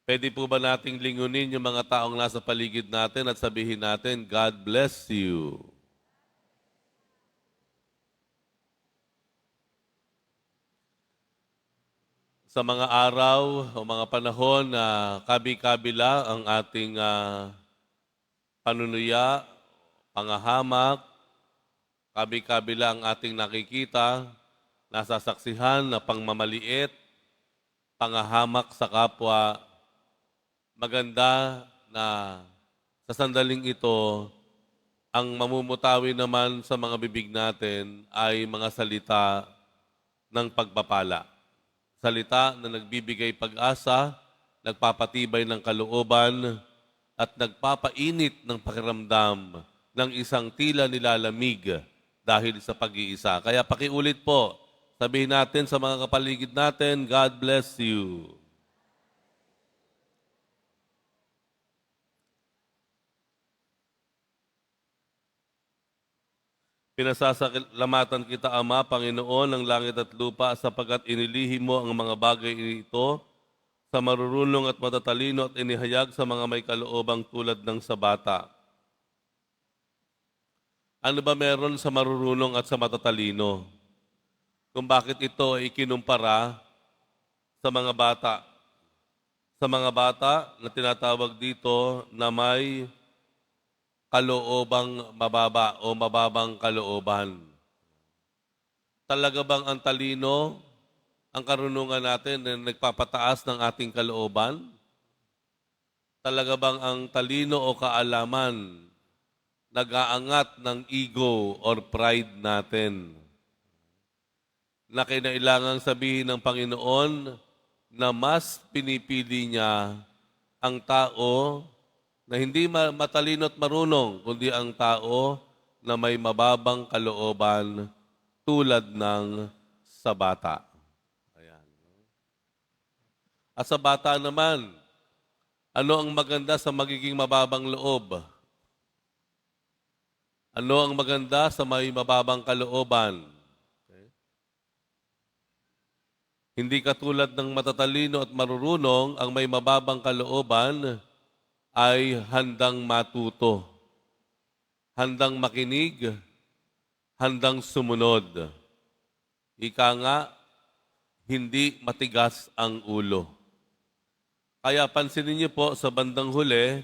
Pwede po ba nating lingunin yung mga taong nasa paligid natin at sabihin natin, God bless you. Sa mga araw o mga panahon na kabi-kabila ang ating panunuya, pangahamak, kabi-kabila ang ating nakikita, nasasaksihan na pangmamaliit, pangahamak sa kapwa, maganda na sa sandaling ito, ang mamumutawi naman sa mga bibig natin ay mga salita ng pagpapala. Salita na nagbibigay pag-asa, nagpapatibay ng kalooban, at nagpapainit ng pakiramdam ng isang tila nilalamig dahil sa pag-iisa. Kaya pakiulit po, sabihin natin sa mga kapaligid natin, God bless you. Pinasasalamatan kita, Ama, Panginoon ng langit at lupa, sapagkat inilihim mo ang mga bagay ito sa marurunong at matatalino at inihayag sa mga may kaloobang tulad ng sa bata. Ano ba meron sa marurunong at sa matatalino? Kung bakit ito ay ikinumpara sa mga bata. Sa mga bata na tinatawag dito na may kaloobang mababa o mababang kalooban. Talaga bang ang talino, ang karunungan natin na nagpapataas ng ating kalooban? Talaga bang ang talino o kaalaman nag-aangat ng ego or pride natin? Na kinailangang sabihin ng Panginoon na mas pinipili niya ang tao na hindi matalino at marunong, kundi ang tao na may mababang kalooban tulad ng sa bata. Ayan. At sa bata naman, ano ang maganda sa magiging mababang loob? Ano ang maganda sa may mababang kalooban? Okay. Hindi katulad ng matatalino at marurunong, ang may mababang kalooban ay handang matuto, handang makinig, handang sumunod. Ika nga, hindi matigas ang ulo. Kaya pansinin niyo po sa bandang huli,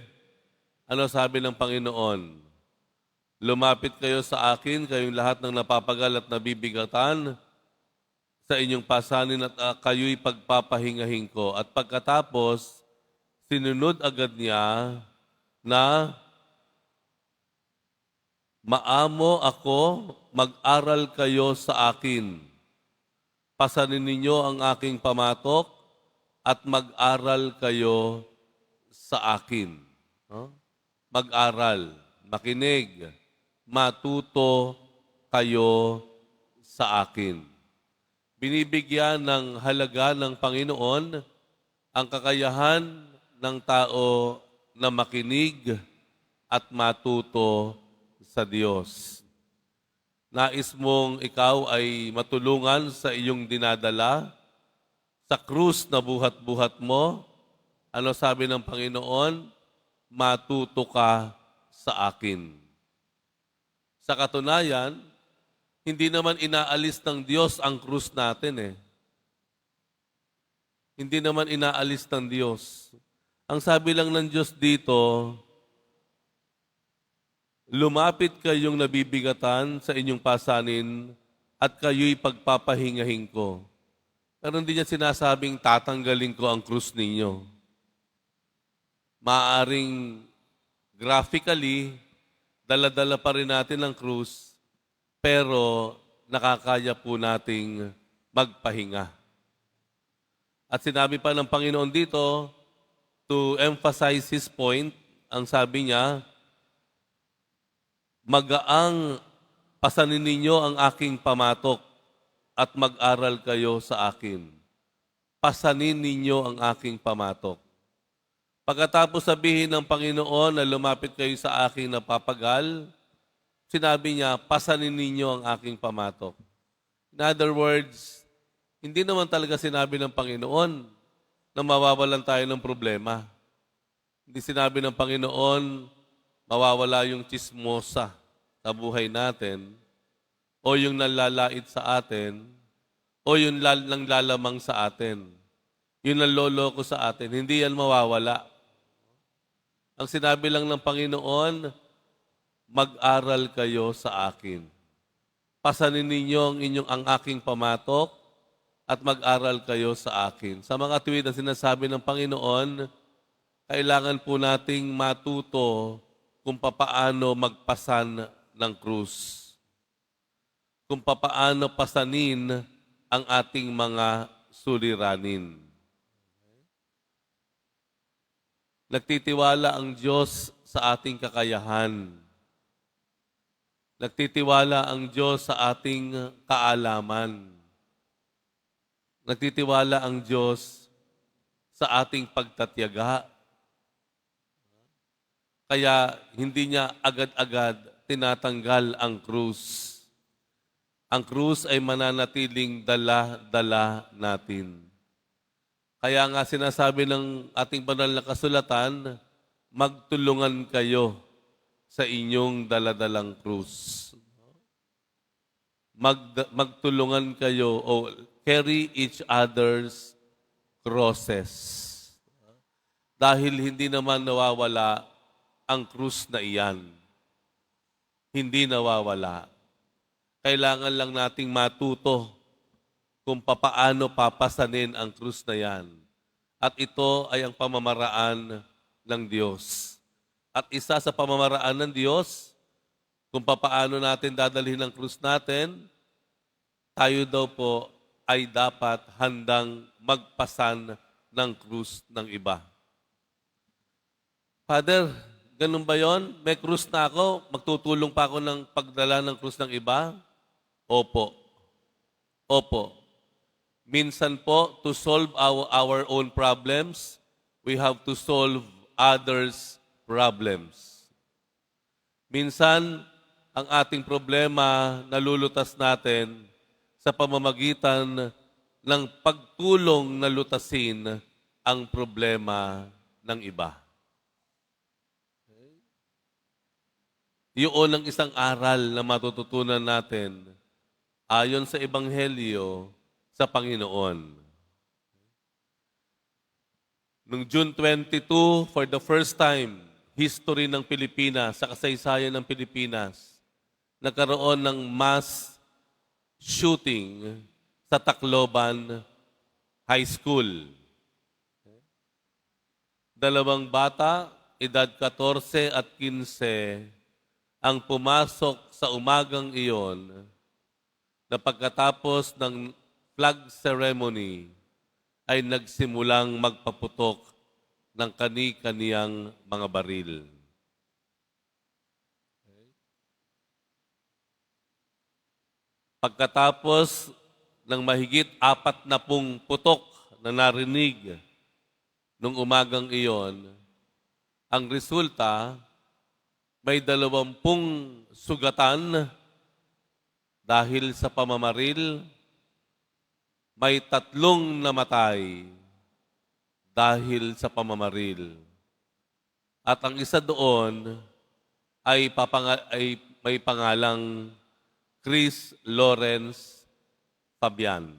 ano sabi ng Panginoon? Lumapit kayo sa akin, kayong lahat ng napapagal at nabibigatan, sa inyong pasanin at kayo'y pagpapahingahin ko. At pagkatapos, sinunod agad niya na maamo ako, mag-aral kayo sa akin. Pasanin ninyo ang aking pamatok at mag-aral kayo sa akin. Mag-aral, makinig, matuto kayo sa akin. Binibigyan ng halaga ng Panginoon ang kakayahan ng tao na makinig at matuto sa Diyos. Nais mong ikaw ay matulungan sa iyong dinadala sa krus na buhat-buhat mo. Ano sabi ng Panginoon? Matuto ka sa akin. Sa katunayan, hindi naman inaalis ng Diyos ang krus natin eh. Hindi naman inaalis ng Diyos. Ang sabi lang ng Diyos dito, lumapit kayong nabibigatan sa inyong pasanin at kayo'y pagpapahingahin ko. Pero hindi niya sinasabing tatanggalin ko ang krus ninyo. Maaring graphically, dala-dala pa rin natin ang krus, pero nakakaya po nating magpahinga. At sinabi pa ng Panginoon dito, to emphasize His point, ang sabi niya, magaang pasanin ninyo ang aking pamatok at mag-aral kayo sa akin. Pasanin ninyo ang aking pamatok. Pagkatapos sabihin ng Panginoon na lumapit kayo sa aking napapagal, sinabi niya, pasanin ninyo ang aking pamatok. In other words, hindi naman talaga sinabi ng Panginoon na mawawalan tayo ng problema. Hindi sinabi ng Panginoon, mawawala yung chismosa sa buhay natin, o yung nanlalait sa atin, o yung nanglalamang sa atin. Yung nanloloko sa atin, hindi yan mawawala. Ang sinabi lang ng Panginoon, mag-aral kayo sa akin. Pasanin ninyo ang aking pamatok at mag-aral kayo sa akin. Sa mga tuwid na sinasabi ng Panginoon, kailangan po nating matuto kung papaano magpasan ng krus. Kung papaano pasanin ang ating mga suliranin. Nagtitiwala ang Diyos sa ating kakayahan. Nagtitiwala ang Diyos sa ating kaalaman. Nagtitiwala ang Diyos sa ating pagtatyaga. Kaya hindi niya agad-agad tinatanggal ang krus. Ang krus ay mananatiling dala-dala natin. Kaya nga sinasabi ng ating banal na kasulatan, magtulungan kayo sa inyong daladalang krus. Magtulungan kayo o carry each other's crosses. Dahil hindi naman nawawala ang krus na iyan. Hindi nawawala. Kailangan lang nating matuto kung papaano papasanin ang krus na yan. At ito ay ang pamamaraan ng Diyos. At isa sa pamamaraan ng Diyos, kung papaano natin dadalhin ang krus natin, tayo daw po ay dapat handang magpasan ng krus ng iba. Father, ganun ba yon? May krus na ako, magtutulong pa ako ng pagdala ng krus ng iba? Opo. Opo. Minsan po, to solve our own problems, we have to solve others' problems. Minsan, ang ating problema nalulutas natin sa pamamagitan ng pagtulong na lutasin ang problema ng iba. Yun ang isang aral na matututunan natin ayon sa Ebanghelyo sa Panginoon. Noong June 22, for the first time, history ng Pilipinas, sa kasaysayan ng Pilipinas, nagkaroon ng mass shooting sa Tacloban High School. 2 bata, edad 14 at 15, ang pumasok sa umagang iyon na pagkatapos ng flag ceremony ay nagsimulang magpaputok ng kani-kaniyang mga baril. Pagkatapos ng mahigit 40 putok na narinig nung umagang iyon, ang resulta may 20 sugatan dahil sa pamamaril, may 3 namatay dahil sa pamamaril. At ang isa doon ay may pangalang Chris Lawrence Fabian.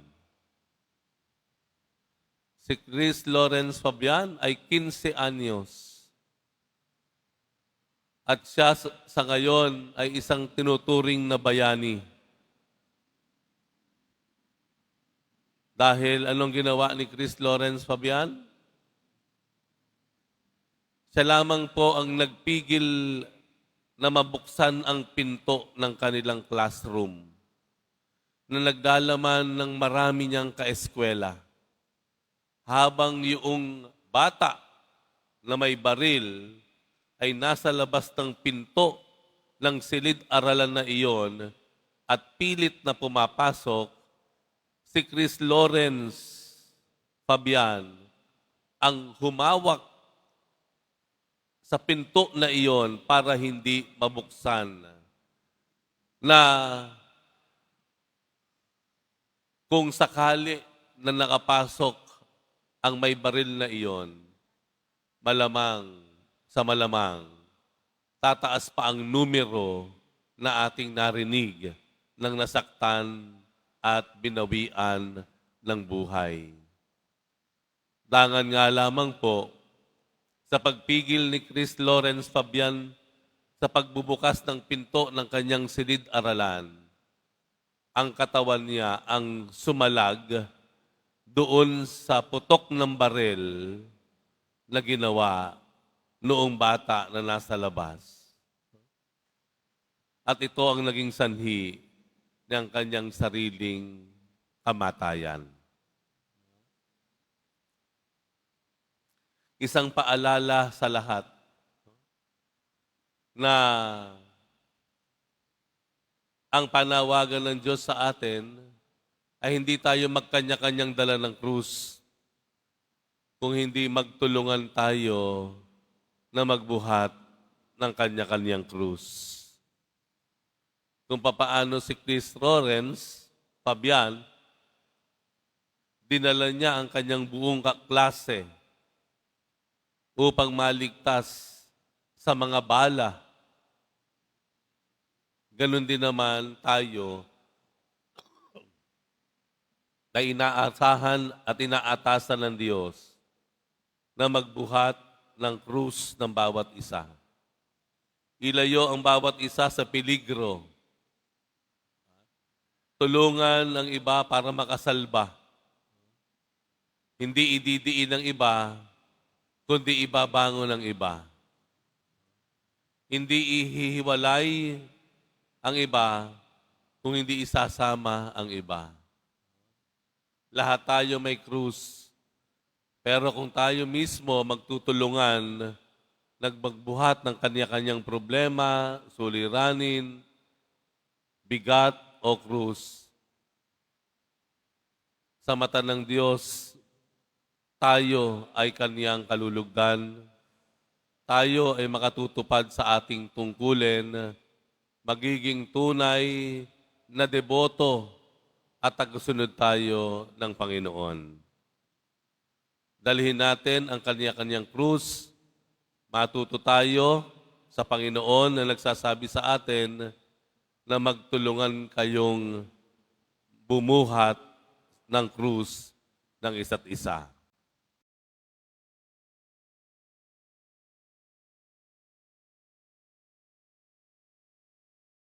Si Chris Lawrence Fabian ay 15 anyos. At siya sa ngayon ay isang tinuturing na bayani. Dahil anong ginawa ni Chris Lawrence Fabian? Siya lamang po ang nagpigil na mabuksan ang pinto ng kanilang classroom na nagdalaman ng marami niyang kaeskwela. Habang yung bata na may baril ay nasa labas ng pinto ng silid-aralan na iyon at pilit na pumapasok, si Chris Lawrence Fabian ang humawak sa pinto na iyon para hindi mabuksan. Na kung sakali na nakapasok ang may baril na iyon, malamang sa malamang, tataas pa ang numero na ating narinig ng nasaktan at binawian ng buhay. Dangan nga lamang po sa pagpigil ni Chris Lawrence Fabian sa pagbubukas ng pinto ng kanyang silid-aralan, ang katawan niya ang sumalag doon sa putok ng baril na ginawa noong bata na nasa labas. At ito ang naging sanhi ng kanyang sariling kamatayan. Isang paalala sa lahat na ang panawagan ng Diyos sa atin ay hindi tayo magkanya-kanyang dala ng krus, kung hindi magtulungan tayo na magbuhat ng kanya-kanyang krus. Kung papaano si Chris Lawrence Fabian, dinala niya ang kanyang buong klase upang maligtas sa mga bala. Ganon din naman tayo na inaasahan at inaatasan ng Diyos na magbuhat ng krus ng bawat isa. Ilayo ang bawat isa sa peligro. Tulungan ang iba para makasalba. Hindi ididiin ng iba, kundi ibabangon ng iba. Hindi ihihiwalay ang iba kung hindi isasama ang iba. Lahat tayo may krus. Pero kung tayo mismo magtutulungan, nagbuhat ng kanya-kanyang problema, suliranin, bigat o krus, sa mata ng Diyos, tayo ay kaniyang kalulugdan. Tayo ay makatutupad sa ating tungkulin, magiging tunay na deboto at tagasunod tayo ng Panginoon. Dalhin natin ang kanya-kanyang krus, matuto tayo sa Panginoon na nagsasabi sa atin na magtulungan kayong bumuhat ng krus ng isa't isa.